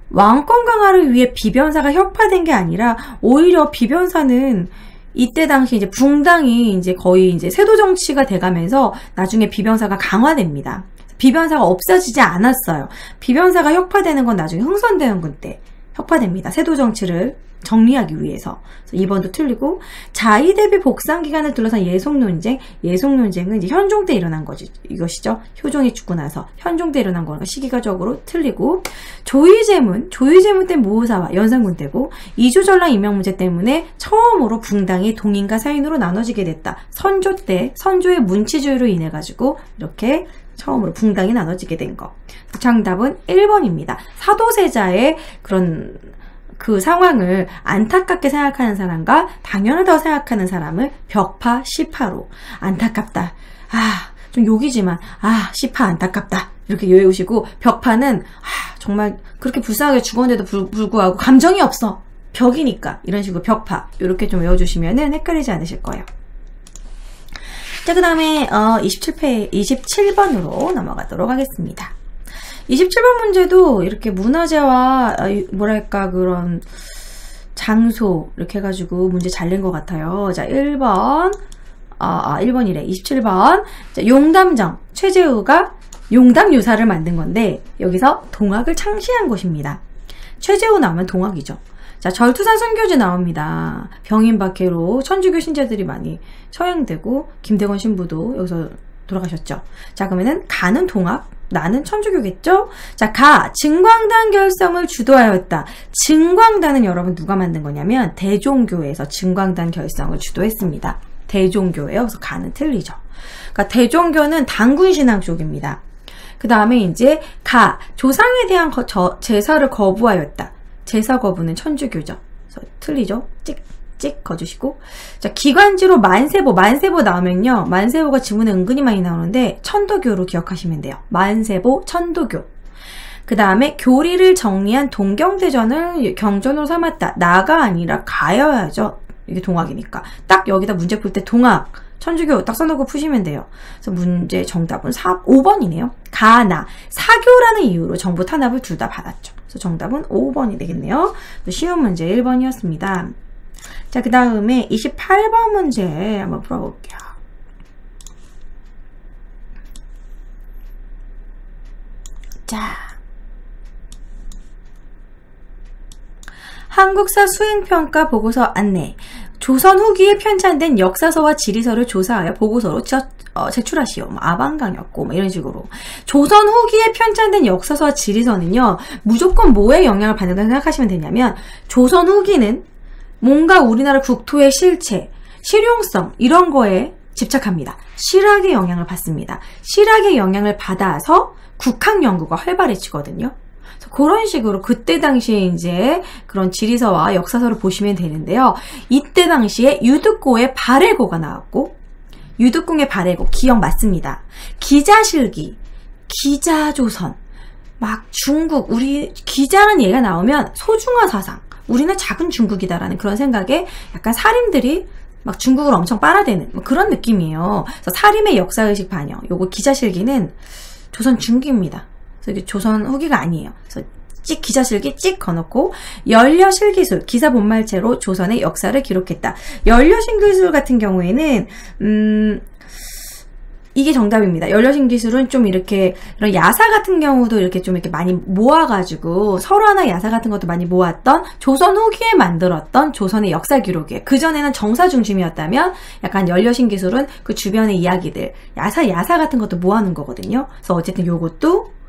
왕권 강화를 위해 비변사가 혁파된 게 아니라 오히려 비변사는 이때 당시 이제 붕당이 이제 거의 이제 세도 정치가 돼가면서 나중에 비변사가 강화됩니다. 비변사가 없어지지 않았어요. 비변사가 혁파되는 건 나중에 흥선대원군 때 혁파됩니다. 세도 정치를 정리하기 위해서. 2번도 틀리고, 자의 대비 복상 기간을 둘러싼 예속 논쟁. 예속 논쟁은 이제 현종 때 일어난 이것이죠. 효종이 죽고 나서 현종 때 일어난 거니까 시기가적으로 틀리고, 조의제문 때 모사와 연산군 때고, 이주전랑 임명 문제 때문에 처음으로 붕당이 동인과 사인으로 나눠지게 됐다. 선조 때 선조의 문치주의로 인해 가지고 이렇게 처음으로 붕당이 나눠지게 된 거. 정답은 1번입니다. 사도세자의 그런 그 상황을 안타깝게 생각하는 사람과 당연하다고 생각하는 사람을 벽파, 시파로. 안타깝다. 좀 욕이지만 시파 안타깝다. 이렇게 외우시고, 벽파는 정말 그렇게 불쌍하게 죽었는데도 불구하고 감정이 없어. 벽이니까. 이런 식으로 벽파. 이렇게 좀 외워주시면은 헷갈리지 않으실 거예요. 자, 그 다음에 27번으로 넘어가도록 하겠습니다. 27번 문제도 이렇게 문화재와 뭐랄까 그런 장소 이렇게 해가지고 문제 잘 낸 것 같아요. 자, 1번 1번이래. 27번. 자, 용담정. 최재우가 용담 유사를 만든 건데 여기서 동학을 창시한 곳입니다. 최재우 나오면 동학이죠. 자, 절투산 순교지 나옵니다. 병인박해로 천주교 신자들이 많이 처형되고 김대건 신부도 여기서 돌아가셨죠. 자, 그러면은 가는 동학, 나는 천주교겠죠? 자, 증광단 결성을 주도하였다. 증광단은 여러분 누가 만든 거냐면 대종교에서 증광단 결성을 주도했습니다. 대종교예요. 그래서 가는 틀리죠. 그러니까 대종교는 당군신앙 쪽입니다. 그 다음에 이제 조상에 대한 제사를 거부하였다. 제사 거부는 천주교죠. 그래서 틀리죠. 찍 거주시고. 자, 기관지로 만세보 나오면요. 만세보가 지문에 은근히 많이 나오는데 천도교로 기억하시면 돼요. 만세보, 천도교. 그 다음에 교리를 정리한 동경대전을 경전으로 삼았다. 나가 아니라 가여야죠. 이게 동학이니까. 딱 여기다 문제 풀 때 동학, 천주교 딱 써놓고 푸시면 돼요. 그래서 문제 정답은 5번이네요. 사교라는 이유로 정부 탄압을 둘 다 받았죠. 그래서 정답은 5번이 되겠네요. 쉬운 문제 1번이었습니다. 자, 그 다음에 28번 문제 한번 풀어볼게요. 자, 한국사 수행평가 보고서 안내. 조선 후기에 편찬된 역사서와 지리서를 조사하여 보고서로 제출하시오. 아방강이었고 이런 식으로. 조선 후기에 편찬된 역사서와 지리서는요, 무조건 뭐에 영향을 받는다고 생각하시면 되냐면, 조선 후기는 뭔가 우리나라 국토의 실체, 실용성 이런 거에 집착합니다. 실학의 영향을 받습니다. 실학의 영향을 받아서 국학 연구가 활발해지거든요. 그런 식으로 그때 당시에 이제 그런 지리서와 역사서를 보시면 되는데요. 이때 당시에 유득고의 발해고가 나왔고, 유득궁의 발해고 기억 맞습니다. 기자실기, 기자조선, 막 중국, 우리 기자라는 얘기가 나오면 소중한 사상, 우리는 작은 중국이다라는 그런 생각에 약간 사림들이 막 중국을 엄청 빨아대는 그런 느낌이에요. 그래서 사림의 역사의식 반영. 요거 기자실기는 조선 중기입니다. 그래서 이게 조선 후기가 아니에요. 그래서 기자실기 찍 거놓고, 연려실기술, 기사 본말체로 조선의 역사를 기록했다. 연려신기술 같은 경우에는 이게 정답입니다. 연려신기술은 좀 이렇게 이런 야사 같은 경우도 이렇게 좀 이렇게 많이 모아가지고 설화나 야사 같은 것도 많이 모았던 조선 후기에 만들었던 조선의 역사 기록이에요. 그전에는 정사 중심이었다면 약간 연려신기술은 그 주변의 이야기들, 야사 같은 것도 모아놓은 거거든요. 그래서 어쨌든 요것도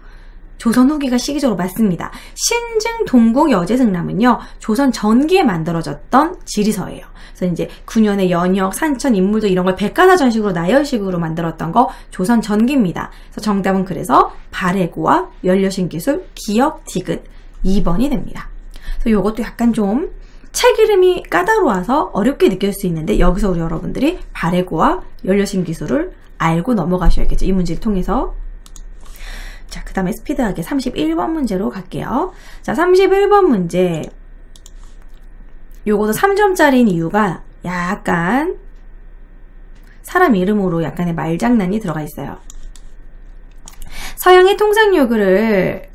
조선 후기가 시기적으로 맞습니다. 신증 동국 여제승남은요, 조선 전기에 만들어졌던 지리서예요. 그래서 이제 9년의 연역, 산천, 인물도 이런 걸 백과사전식으로 나열식으로 만들었던 거 조선 전기입니다. 그래서 정답은 그래서 발해고와 연려신기술, 기역, 디귿 2번이 됩니다. 그래서 요것도 약간 좀 책 이름이 까다로워서 어렵게 느낄 수 있는데, 여기서 우리 여러분들이 발해고와 연려신기술을 알고 넘어가셔야겠죠. 이 문제를 통해서. 자, 그 다음에 스피드하게 31번 문제로 갈게요. 자, 31번 문제. 요것도 3점짜리인 이유가 약간 사람 이름으로 약간의 말장난이 들어가 있어요. 서양의 통상 요구를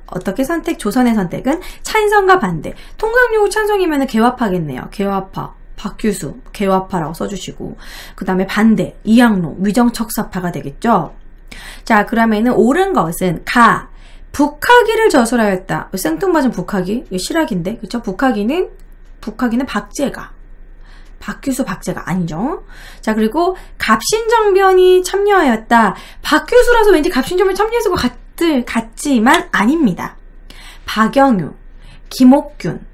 어떻게 선택? 조선의 선택은 찬성과 반대. 통상 요구 찬성이면 개화파겠네요. 개화파, 박규수, 개화파라고 써주시고, 그 다음에 반대, 이항로, 위정척사파가 되겠죠. 자, 그러면은 옳은 것은 북하기를 저술하였다. 생뚱맞은 북하기, 이거 실학인데, 그쵸? 북하기는 박제가. 박규수, 박제가 아니죠. 자, 그리고 갑신정변이 참여하였다. 박규수라서 왠지 갑신정변 참여했을 것 같지만 아닙니다. 박영유, 김옥균,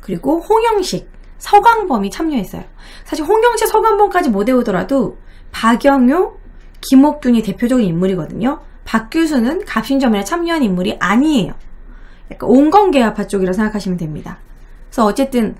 그리고 홍영식, 서광범이 참여했어요. 사실 홍영식, 서광범까지 못 외우더라도 박영유, 김옥균이 대표적인 인물이거든요. 박규수는 갑신정변에 참여한 인물이 아니에요. 약간 온건계화파 쪽이라 생각하시면 됩니다. 그래서 어쨌든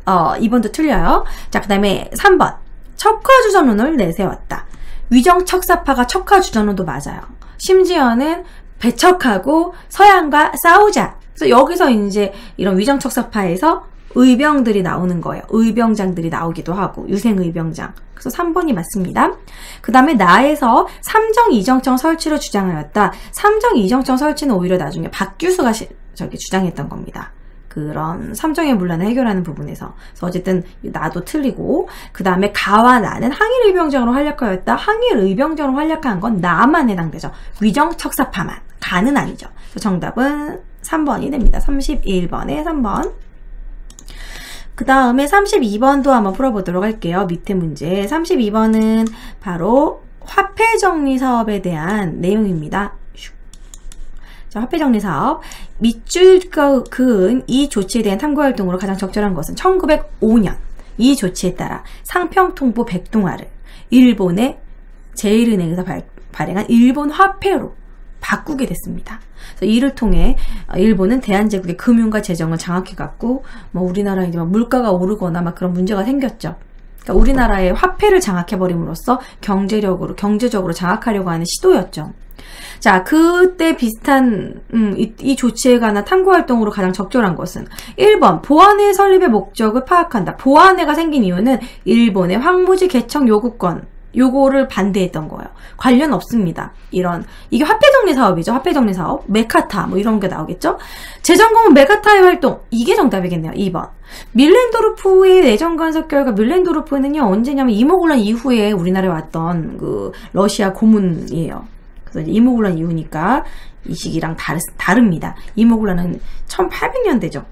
2번도 틀려요. 자, 그 다음에 3번. 척화주전론을 내세웠다. 위정척사파가 척화주전론도 맞아요. 심지어는 배척하고 서양과 싸우자. 그래서 여기서 이제 이런 위정척사파에서 의병들이 나오는 거예요. 의병장들이 나오기도 하고, 유생의병장. 그래서 3번이 맞습니다. 그 다음에 나에서 삼정이정청 설치를 주장하였다. 삼정이정청 설치는 오히려 나중에 박규수가 주장했던 겁니다. 그런 삼정의 문란을 해결하는 부분에서. 그래서 어쨌든 나도 틀리고, 그 다음에 가와 나는 항일의병장으로 활약하였다. 항일의병장으로 활약한 건 나만 해당되죠. 위정척사파만. 가는 아니죠. 그래서 정답은 3번이 됩니다. 31번에 3번. 그 다음에 32번도 한번 풀어보도록 할게요. 밑에 문제. 32번은 바로 화폐정리 사업에 대한 내용입니다. 자, 화폐정리 사업. 밑줄 그은 이 조치에 대한 탐구활동으로 가장 적절한 것은 1905년 이 조치에 따라 상평통보 100동화를 일본의 제1은행에서 발행한 일본 화폐로 바꾸게 됐습니다. 그래서 이를 통해 일본은 대한제국의 금융과 재정을 장악해갖고 우리나라에 이제 물가가 오르거나 그런 문제가 생겼죠. 그러니까 우리나라의 화폐를 장악해버림으로써 경제적으로 장악하려고 하는 시도였죠. 자, 그때 비슷한 이 조치에 관한 탐구활동으로 가장 적절한 것은 1번 보안회 설립의 목적을 파악한다. 보안회가 생긴 이유는 일본의 황무지 개청 요거를 반대했던 거예요. 관련 없습니다. 이게 화폐정리 사업이죠. 화폐정리 사업. 메카타 이런 게 나오겠죠. 재정공은 메카타의 활동. 이게 정답이겠네요. 2번. 밀렌도르프의 내정관석 결과 밀렌도르프는요. 언제냐면 이모군란 이후에 우리나라에 왔던 그 러시아 고문이에요. 그래서 이모군란 이후니까 이 시기랑 다릅니다. 이모군란은 1800년대죠.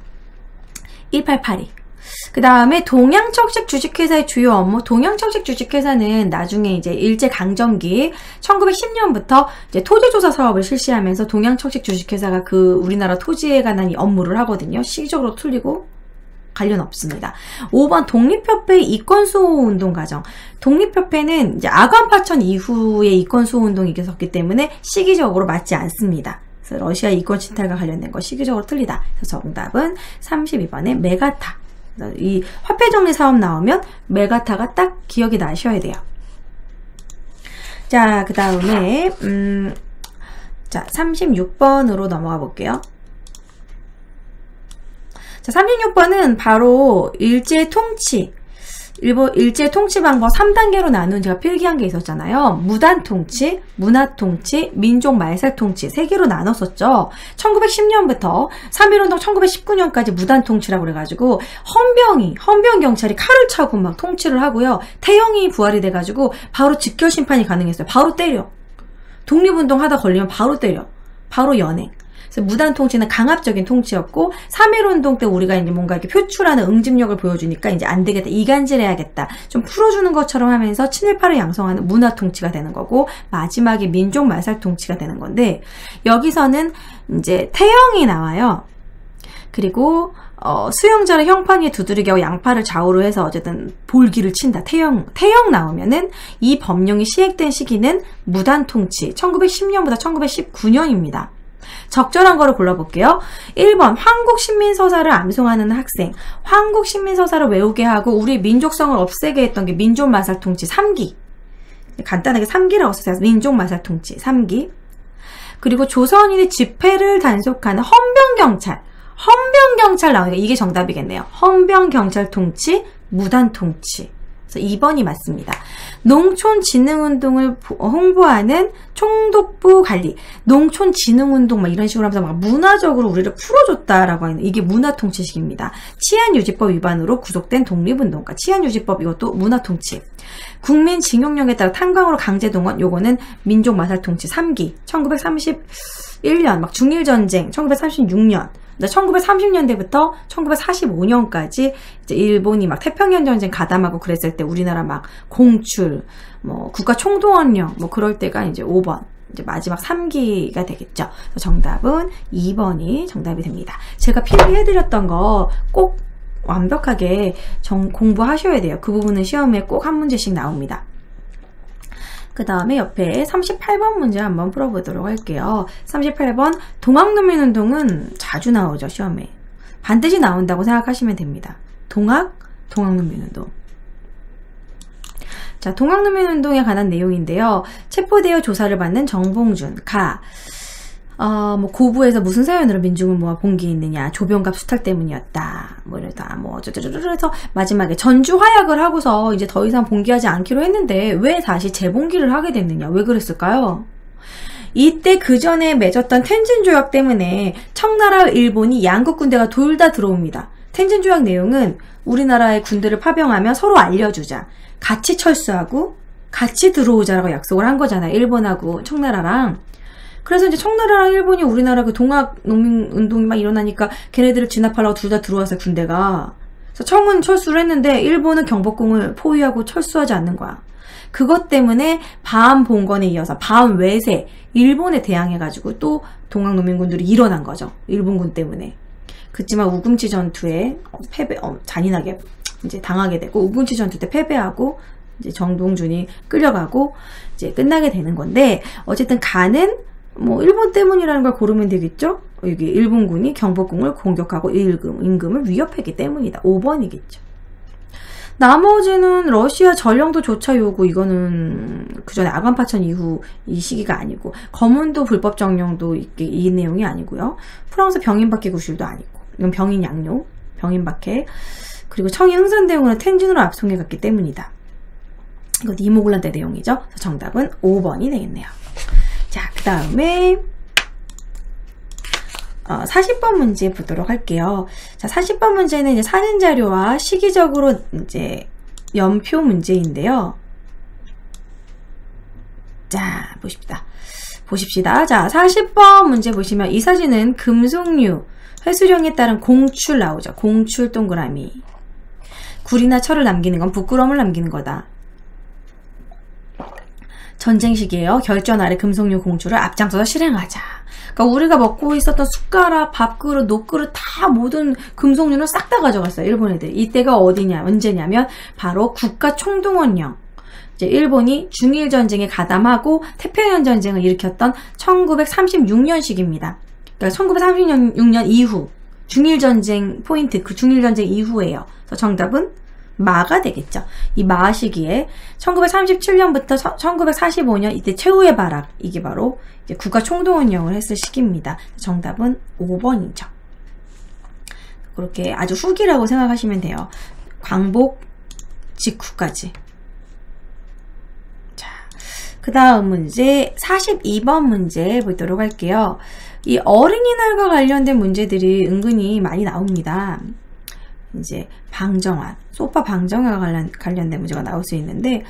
1882. 그 다음에 동양척식 주식회사의 주요 업무. 동양척식 주식회사는 나중에 이제 일제강점기 1910년부터 이제 토지조사 사업을 실시하면서 동양척식 주식회사가 우리나라 토지에 관한 이 업무를 하거든요. 시기적으로 틀리고 관련 없습니다. 5번 독립협회 이권수호 운동 과정. 독립협회는 이제 아관파천 이후에 이권수호 운동이 있었기 때문에 시기적으로 맞지 않습니다. 그래서 러시아 이권 침탈과 관련된 거 시기적으로 틀리다. 그래서 정답은 32번의 메가타. 이 화폐정리 사업 나오면 메가타가 딱 기억이 나셔야 돼요. 자, 그 다음에 자, 36번으로 넘어가 볼게요. 자, 36번은 바로 일제 통치 방법 3단계로 나눈 제가 필기한 게 있었잖아요. 무단 통치, 문화 통치, 민족 말살 통치 3개로 나눴었죠. 1910년부터 3.1운동 1919년까지 무단 통치라고 그래가지고 헌병 경찰이 칼을 차고 통치를 하고요. 태형이 부활이 돼가지고 바로 직결 심판이 가능했어요. 바로 때려. 독립운동 하다 걸리면 바로 때려. 바로 연행. 그래서 무단 통치는 강압적인 통치였고 3.1운동 때 우리가 이제 뭔가 이렇게 표출하는 응집력을 보여주니까 이제 안 되겠다. 이간질해야겠다. 좀 풀어주는 것처럼 하면서 친일파를 양성하는 문화 통치가 되는 거고 마지막에 민족 말살 통치가 되는 건데 여기서는 이제 태형이 나와요. 그리고 수용자를 형판 위에 두드리게 하고 양팔을 좌우로 해서 어쨌든 볼기를 친다. 태형 나오면은 이 법령이 시행된 시기는 무단 통치 1910년부터 1919년입니다. 적절한 거를 골라볼게요. 1번 한국신민서사를 암송하는 학생. 한국신민서사를 외우게 하고 우리 민족성을 없애게 했던 게 민족마살통치 3기. 간단하게 3기라고 썼어요. 민족마살통치 3기. 그리고 조선인의 집회를 단속하는 헌병경찰 나오니까 이게 정답이겠네요. 헌병경찰 통치, 무단 통치. 그래서 2번이 맞습니다. 농촌진흥운동을 홍보하는 총독부 관리. 농촌진흥운동 막 이런 식으로 하면서 막 문화적으로 우리를 풀어줬다라고 하는 이게 문화통치식입니다. 치안유지법 위반으로 구속된 독립운동가. 치안유지법 이것도 문화통치. 국민징용령에 따라 탄광으로 강제동원. 요거는 민족마살통치 3기. 1931년 막 중일전쟁. 1936년. 1930년대부터 1945년까지 이제 일본이 막 태평양 전쟁 가담하고 그랬을 때 우리나라 막 공출, 뭐 국가 총동원령 뭐 그럴 때가 이제 5번. 이제 마지막 3기가 되겠죠. 정답은 2번이 정답이 됩니다. 제가 필기해드렸던 거 꼭 완벽하게 공부하셔야 돼요. 그 부분은 시험에 꼭 한 문제씩 나옵니다. 그 다음에 옆에 38번 문제 한번 풀어보도록 할게요. 38번 동학농민운동은 자주 나오죠, 시험에. 반드시 나온다고 생각하시면 됩니다. 동학농민운동. 자, 동학농민운동에 관한 내용인데요. 체포되어 조사를 받는 정봉준, 뭐 고부에서 무슨 사연으로 민중을 모아 봉기했느냐, 조병갑 수탈 때문이었다. 뭐 이러다 뭐 어쩌저쩌저 해서 마지막에 전주 화약을 하고서 이제 더 이상 봉기하지 않기로 했는데 왜 다시 재봉기를 하게 됐느냐? 왜 그랬을까요? 이때 그 전에 맺었던 텐진 조약 때문에 청나라 일본이 양국 군대가 둘 다 들어옵니다. 텐진 조약 내용은 우리나라의 군대를 파병하면 서로 알려주자. 같이 철수하고 같이 들어오자라고 약속을 한 거잖아요. 일본하고 청나라랑. 그래서 이제 청나라랑 일본이 우리나라 그 동학농민운동이 막 일어나니까 걔네들을 진압하려고 둘 다 들어와서 군대가. 그래서 청은 철수를 했는데 일본은 경복궁을 포위하고 철수하지 않는 거야. 그것 때문에 바암 봉건에 이어서 바암 외세, 일본에 대항해가지고 또 동학농민군들이 일어난 거죠. 일본군 때문에. 그렇지만 우금치 전투에 잔인하게 이제 당하게 되고 우금치 전투 때 패배하고 이제 정봉준이 끌려가고 이제 끝나게 되는 건데 어쨌든 가는 뭐 일본 때문이라는 걸 고르면 되겠죠? 여기 일본군이 경복궁을 공격하고 임금을 위협했기 때문이다. 5번이겠죠. 나머지는 러시아 전령도 조차 요구 이거는 그전에 아관파천 이후 이 시기가 아니고 검은도 불법 정령도 이 내용이 아니고요. 프랑스 병인박해 구실도 아니고 이건 병인 양요, 병인박해 그리고 청이 흥선대원군을 텐진으로 압송해 갔기 때문이다. 이건 이모군란 때 내용이죠. 정답은 5번이 되겠네요. 자, 그 다음에 40번 문제 보도록 할게요. 자, 40번 문제는 이제 사진자료와 시기적으로 이제 연표 문제인데요. 자, 보십시다. 자, 40번 문제 보시면 이 사진은 금속류, 회수령에 따른 공출 나오죠. 공출 동그라미. 굴이나 철을 남기는 건 부끄러움을 남기는 거다. 전쟁 시기에요. 결전 아래 금속류 공출을 앞장서서 실행하자. 그러니까 우리가 먹고 있었던 숟가락, 밥그릇, 녹그릇 다 모든 금속류를 싹 다 가져갔어요. 일본 애들. 이때가 언제냐면 바로 국가총동원령. 이제 일본이 중일전쟁에 가담하고 태평양 전쟁을 일으켰던 1936년식입니다. 그러니까 1936년 이후 중일전쟁 포인트, 그 중일전쟁 이후예요. 그래서 정답은 마가 되겠죠. 이 마 시기에 1937년부터 1945년 이때 최후의 발악, 이게 바로 이제 국가 총동원령을 했을 시기입니다. 정답은 5번이죠. 그렇게 아주 후기라고 생각하시면 돼요. 광복 직후까지. 자, 그 다음 문제 42번 문제 보도록 할게요. 이 어린이날과 관련된 문제들이 은근히 많이 나옵니다. 이제 방정환, 소파 방정환과 관련된 문제가 나올 수 있는데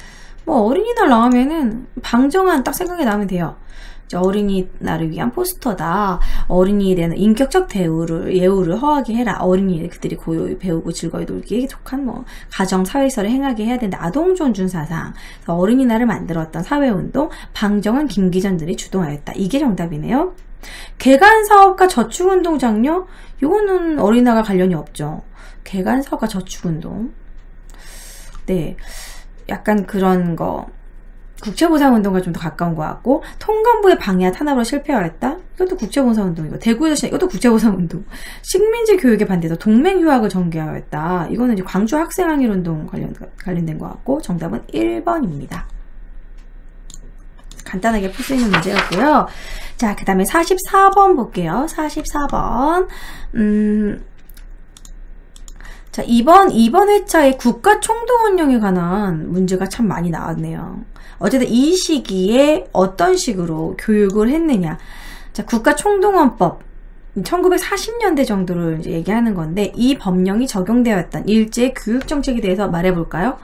뭐 어린이날 나오면은 방정환 딱 생각이 나면 돼요. 이제 어린이날을 위한 포스터다. 어린이에 대한 인격적 예우를 허하게 해라. 어린이들이 고요히 배우고 즐거이 놀기에 속한 뭐 가정 사회설을 행하게 해야 되는데 아동 존중 사상. 어린이날을 만들었던 사회운동 방정환 김기전들이 주동하였다. 이게 정답이네요. 개간사업과 저축운동 장려? 이거는 어린이날과 관련이 없죠. 개간사업과 저축운동. 네. 약간 그런 거. 국채보상운동과 좀 더 가까운 것 같고, 통감부의 방해와 탄압으로 실패하였다? 이것도 국채보상운동이고, 대구에서 시작, 이것도 국채보상운동. 식민지 교육에 반대해서 동맹휴학을 전개하였다. 이거는 이제 광주 학생항일운동 관련된 것 같고, 정답은 1번입니다. 간단하게 풀 수 있는 문제였고요. 자, 그 다음에 44번 볼게요. 44번. 자, 이번 회차에 국가 총동 운영에 관한 문제가 참 많이 나왔네요. 어쨌든 이 시기에 어떤 식으로 교육을 했느냐. 자, 국가 총동원법 1940년대 정도를 이제 얘기하는 건데, 이 법령이 적용되었던 일제 교육 정책에 대해서 말해볼까요?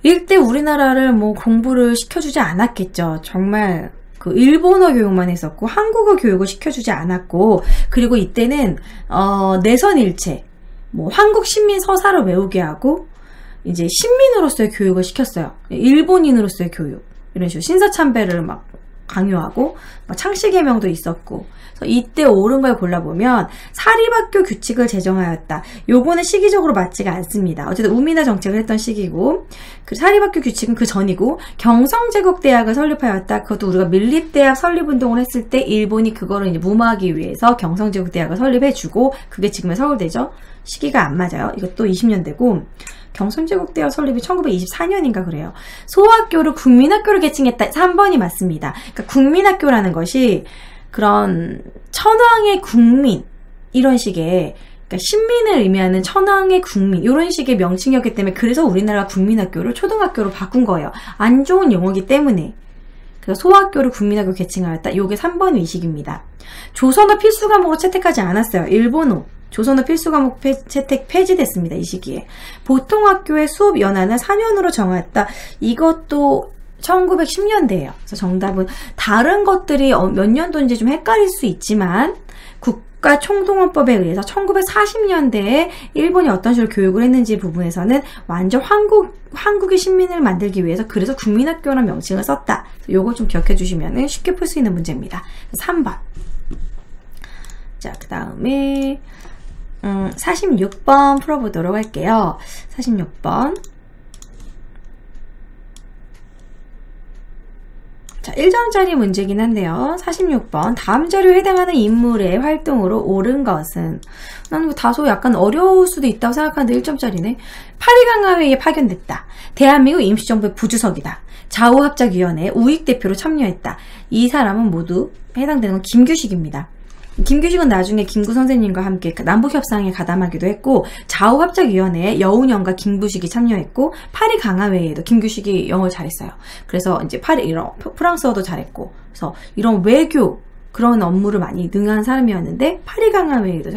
이때 우리나라를 뭐 공부를 시켜주지 않았겠죠. 정말 그 일본어 교육만 했었고 한국어 교육을 시켜주지 않았고, 그리고 이때는 내선일체, 뭐 한국 신민 서사를 외우게 하고 이제 신민으로서의 교육을 시켰어요. 일본인으로서의 교육, 이런 식으로 신사참배를 막 강요하고 창씨개명도 있었고. 그래서 이때 옳은 걸 골라보면 사립학교 규칙을 제정하였다. 요거는 시기적으로 맞지가 않습니다. 어쨌든 우민화 정책을 했던 시기고, 그 사립학교 규칙은 그 전이고, 경성제국대학을 설립하였다. 그것도 우리가 밀립대학 설립운동을 했을 때 일본이 그거를 이제 무마하기 위해서 경성제국대학을 설립해주고, 그게 지금의 서울대죠. 시기가 안 맞아요. 이것도 20년대고, 경성제국대학 설립이 1924년인가 그래요. 소학교를 국민학교로 개칭했다. 3번이 맞습니다. 그러니까 국민학교라는 것이 그런 천황의 국민, 이런 식의, 그러니까 신민을 의미하는 천황의 국민, 이런 식의 명칭이었기 때문에, 그래서 우리나라가 국민학교를 초등학교로 바꾼 거예요. 안 좋은 용어이기 때문에. 그래서 소학교를 국민학교 개칭하였다. 요게 3번 위식입니다. 조선어 필수 과목으로 채택하지 않았어요. 일본어. 조선어 필수 과목 채택 폐지됐습니다. 이 시기에. 보통학교의 수업 연한을 4년으로 정하였다. 이것도 1910년대예요. 그래서 정답은 다른 것들이 몇 년도인지 좀 헷갈릴 수 있지만, 국가 총동원법에 의해서 1940년대에 일본이 어떤 식으로 교육을 했는지 부분에서는 완전 한국의 신민을 만들기 위해서 그래서 국민학교라는 명칭을 썼다. 요거 좀 기억해 주시면 쉽게 풀 수 있는 문제입니다. 3번. 자, 그 다음에 46번 풀어보도록 할게요. 46번. 자, 1점짜리 문제긴 한데요. 46번. 다음 자료에 해당하는 인물의 활동으로 옳은 것은? 나는 이거 다소 약간 어려울 수도 있다고 생각하는데 1점짜리네. 파리강화회의에 파견됐다. 대한민국 임시정부의 부주석이다. 좌우합작위원회에 우익대표로 참여했다. 이 사람은 모두 해당되는 건 김규식입니다. 김규식은 나중에 김구 선생님과 함께 남북협상에 가담하기도 했고, 좌우합작위원회에 여운형과 김부식이 참여했고, 파리 강화회의에도 김규식이 영어를 잘했어요. 그래서 이제 이런 프랑스어도 잘했고, 그래서 이런 외교 그런 업무를 많이 능한 사람이었는데, 파리 강화회의에도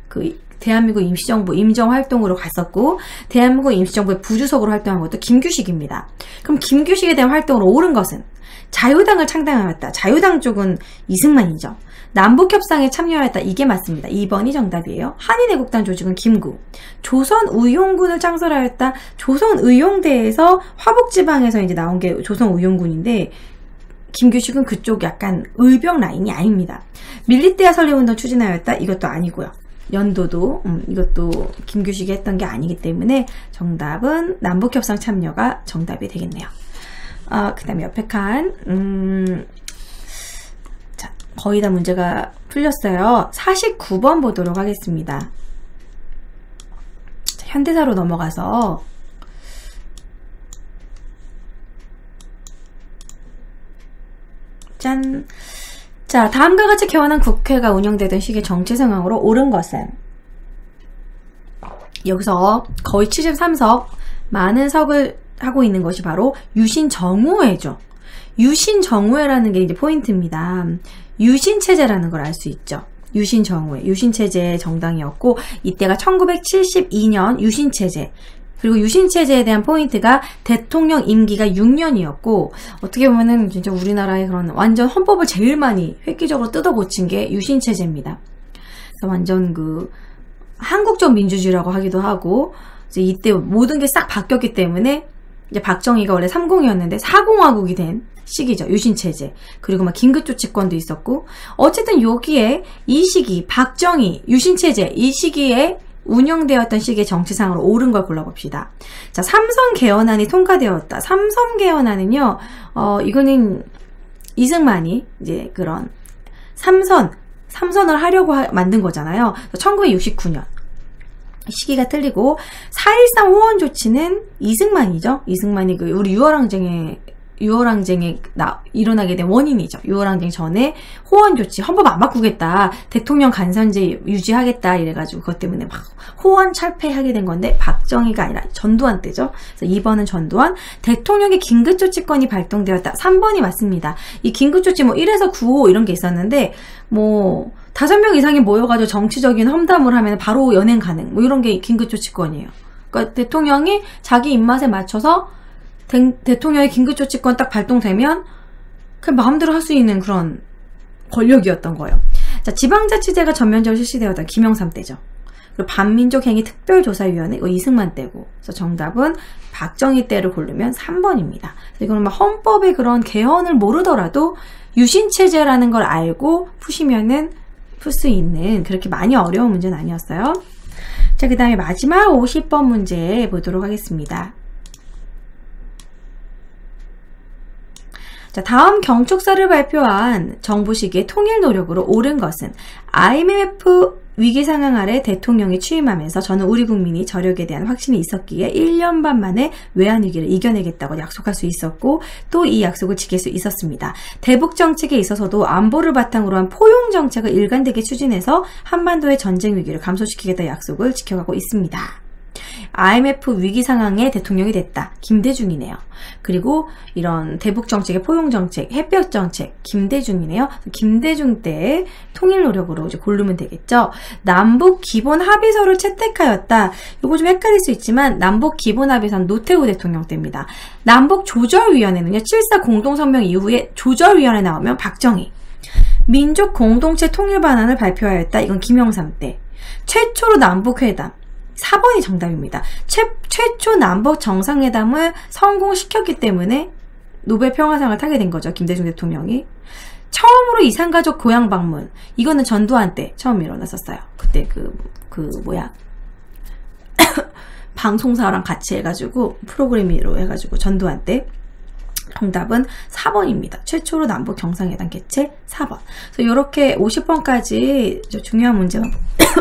그 대한민국 임시정부 임정활동으로 갔었고, 대한민국 임시정부의 부주석으로 활동한 것도 김규식입니다. 그럼 김규식에 대한 활동으로 옳은 것은? 자유당을 창당하였다. 자유당 쪽은 이승만이죠. 남북협상에 참여하였다. 이게 맞습니다. 2번이 정답이에요. 한인애국당 조직은 김구. 조선의용군을 창설하였다. 조선의용대에서 화북지방에서 이제 나온 게 조선의용군인데, 김규식은 그쪽 약간 의병 라인이 아닙니다. 밀리대학 설립운동 추진하였다. 이것도 아니고요. 연도도 이것도 김규식이 했던 게 아니기 때문에 정답은 남북협상 참여가 정답이 되겠네요. 그 다음에 옆에 칸 자, 거의 다 문제가 풀렸어요. 49번 보도록 하겠습니다. 자, 현대사로 넘어가서 짠! 자, 다음과 같이 개원한 국회가 운영되던 시기의 정치 상황으로 옳은 것은? 여기서 거의 73석, 많은 석을 하고 있는 것이 바로 유신정우회죠. 유신정우회라는 게 이제 포인트입니다. 유신체제라는 걸 알 수 있죠. 유신정우회, 유신체제의 정당이었고, 이때가 1972년 유신체제. 그리고 유신체제에 대한 포인트가 대통령 임기가 6년이었고, 어떻게 보면은 진짜 우리나라의 그런 완전 헌법을 제일 많이 획기적으로 뜯어 고친 게 유신체제입니다. 완전 그 한국적 민주주의라고 하기도 하고, 이제 이때 모든 게 싹 바뀌었기 때문에 이제 박정희가 원래 30이었는데 4공화국이 된 시기죠. 유신체제. 그리고 막 긴급조치권도 있었고, 어쨌든 여기에 이 시기 박정희 유신체제 이 시기에 운영되었던 시기의 정치상으로 옳은 걸 골라봅시다. 자, 삼선 개헌안이 통과되었다. 삼선 개헌안은요, 이거는 이승만이 이제 그런 삼선을 하려고 만든 거잖아요. 1969년. 시기가 틀리고, 4.13 호원 조치는 이승만이죠. 이승만이 우리 6.25항쟁에 유월항쟁이 일어나게 된 원인이죠. 유월항쟁 전에 호원 조치, 헌법 안 바꾸겠다, 대통령 간선제 유지하겠다 이래가지고 그것 때문에 막 호원 철폐하게 된 건데, 박정희가 아니라 전두환 때죠. 그래서 2번은 전두환. 대통령의 긴급조치권이 발동되었다. 3번이 맞습니다. 이 긴급조치 뭐 1에서 9호 이런 게 있었는데, 뭐 5명 이상이 모여가지고 정치적인 험담을 하면 바로 연행 가능, 뭐 이런 게 긴급조치권이에요. 그러니까 대통령이 자기 입맛에 맞춰서 대통령의 긴급조치권 딱 발동되면 그냥 마음대로 할 수 있는 그런 권력이었던 거예요. 자, 지방자치제가 전면적으로 실시되었던 김영삼 때죠. 그리고 반민족행위 특별조사위원회, 이거 이승만 때고. 그래서 정답은 박정희 때를 고르면 3번입니다. 이거는 막 헌법의 그런 개헌을 모르더라도 유신체제라는 걸 알고 푸시면은 풀 수 있는 그렇게 많이 어려운 문제는 아니었어요. 자, 그 다음에 마지막 50번 문제 보도록 하겠습니다. 자, 다음 경축서를 발표한 정부식의 통일 노력으로 옳은 것은 IMF 위기 상황 아래 대통령이 취임하면서 저는 우리 국민이 저력에 대한 확신이 있었기에 1년 반 만에 외환위기를 이겨내겠다고 약속할 수 있었고, 또 이 약속을 지킬 수 있었습니다. 대북 정책에 있어서도 안보를 바탕으로 한 포용 정책을 일관되게 추진해서 한반도의 전쟁 위기를 감소시키겠다 약속을 지켜가고 있습니다. IMF 위기 상황에 대통령이 됐다. 김대중이네요. 그리고 이런 대북 정책의 포용 정책, 햇볕 정책, 김대중이네요. 김대중 때 통일 노력으로 이제 고르면 되겠죠. 남북 기본 합의서를 채택하였다. 이거 좀 헷갈릴 수 있지만 남북 기본 합의서는 노태우 대통령 때입니다. 남북 조절위원회는요, 7.4 공동성명 이후에 조절위원회 나오면 박정희. 민족 공동체 통일 방안을 발표하였다. 이건 김영삼 때. 최초로 남북회담. 4번이 정답입니다. 최초 남북 정상회담을 성공시켰기 때문에 노벨 평화상을 타게 된 거죠. 김대중 대통령이. 처음으로 이산가족 고향 방문. 이거는 전두환 때 처음 일어났었어요. 그때 방송사랑 같이 해가지고 프로그램으로 해가지고 전두환 때. 정답은 4번입니다. 최초로 남북 정상회담 개최 4번. 그래서 이렇게 50번까지 중요한 문제만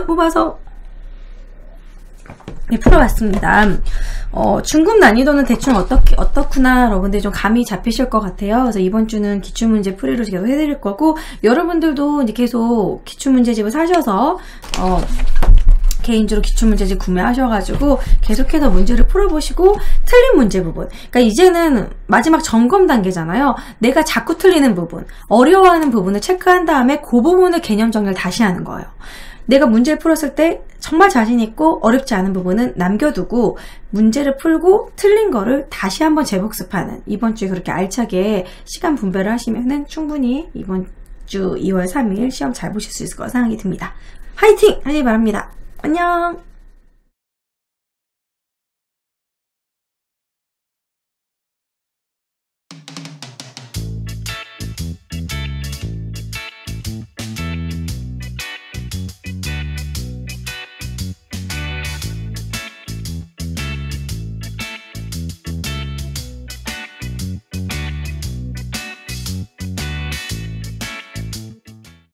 뽑아서 네, 풀어봤습니다. 중급 난이도는 대충 어떻구나 여러분들 좀 감이 잡히실 것 같아요. 그래서 이번 주는 기출문제 풀이로 계속 해드릴 거고, 여러분들도 이제 계속 기출문제집을 사셔서 개인적으로 기출문제집 구매하셔가지고 계속해서 문제를 풀어보시고, 틀린 문제 부분, 그러니까 이제는 마지막 점검 단계잖아요. 내가 자꾸 틀리는 부분, 어려워하는 부분을 체크한 다음에 그 부분을 개념 정리를 다시 하는 거예요. 내가 문제를 풀었을 때 정말 자신 있고 어렵지 않은 부분은 남겨두고 문제를 풀고 틀린 거를 다시 한번 재복습하는, 이번 주에 그렇게 알차게 시간 분배를 하시면은 충분히 이번 주 2월 3일 시험 잘 보실 수 있을 거라 생각이 듭니다. 화이팅 하시기 바랍니다. 안녕.